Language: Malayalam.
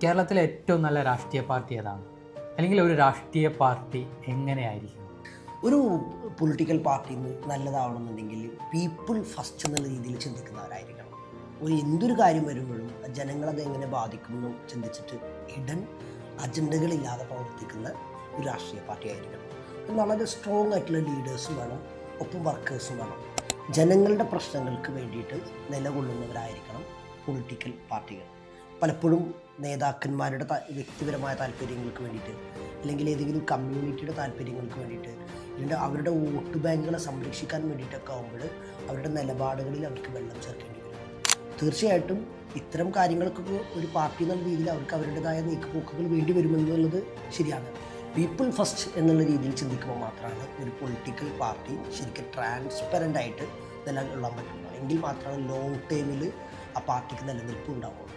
കേരളത്തിലെ ഏറ്റവും നല്ല രാഷ്ട്രീയ പാർട്ടി ഏതാണ്? അല്ലെങ്കിൽ ഒരു രാഷ്ട്രീയ പാർട്ടി എങ്ങനെയായിരിക്കും? ഒരു പൊളിറ്റിക്കൽ പാർട്ടി നല്ലതാവണമെന്നുണ്ടെങ്കിൽ പീപ്പിൾ ഫസ്റ്റ് എന്നുള്ള രീതിയിൽ ചിന്തിക്കുന്നവരായിരിക്കണം. എന്തൊരു കാര്യം വരുമ്പോഴും ജനങ്ങളത് എങ്ങനെ ബാധിക്കുമെന്നും ചിന്തിച്ചിട്ട് ഹിഡൻ അജണ്ടകളില്ലാതെ പ്രവർത്തിക്കുന്ന ഒരു രാഷ്ട്രീയ പാർട്ടി ആയിരിക്കണം. വളരെ സ്ട്രോങ് ആയിട്ടുള്ള ലീഡേഴ്സും വേണം, ഒപ്പം വർക്കേഴ്സും വേണം. ജനങ്ങളുടെ പ്രശ്നങ്ങൾക്ക് വേണ്ടിയിട്ട് നിലകൊള്ളുന്നവരായിരിക്കണം പൊളിറ്റിക്കൽ പാർട്ടികൾ. പലപ്പോഴും നേതാക്കന്മാരുടെ വ്യക്തിപരമായ താല്പര്യങ്ങൾക്ക് വേണ്ടിയിട്ട്, അല്ലെങ്കിൽ ഏതെങ്കിലും കമ്മ്യൂണിറ്റിയുടെ താല്പര്യങ്ങൾക്ക് വേണ്ടിയിട്ട്, അല്ലെങ്കിൽ അവരുടെ വോട്ട് ബാങ്കുകളെ സംരക്ഷിക്കാൻ വേണ്ടിയിട്ടൊക്കെ ആകുമ്പോൾ അവരുടെ നിലപാടുകളിൽ അവർക്ക് വെള്ളം ചേർക്കേണ്ടി വരും. തീർച്ചയായിട്ടും ഇത്തരം കാര്യങ്ങൾക്കൊക്കെ ഒരു പാർട്ടി എന്നുള്ള രീതിയിൽ അവർക്ക് അവരുടേതായ നീക്കുപോക്കുകൾ വേണ്ടി വരുമെന്നുള്ളത് ശരിയാണ്. പീപ്പിൾ ഫസ്റ്റ് എന്നുള്ള രീതിയിൽ ചിന്തിക്കുമ്പോൾ മാത്രമാണ് ഒരു പൊളിറ്റിക്കൽ പാർട്ടി ശരിക്കും ട്രാൻസ്പെറൻ്റ് ആയിട്ട് നിലകൊള്ളാൻ പറ്റുള്ളൂ. എങ്കിൽ മാത്രമാണ് ലോങ് ടൈമിൽ ആ പാർട്ടിക്ക് നിലനിൽപ്പ് ഉണ്ടാവുള്ളൂ.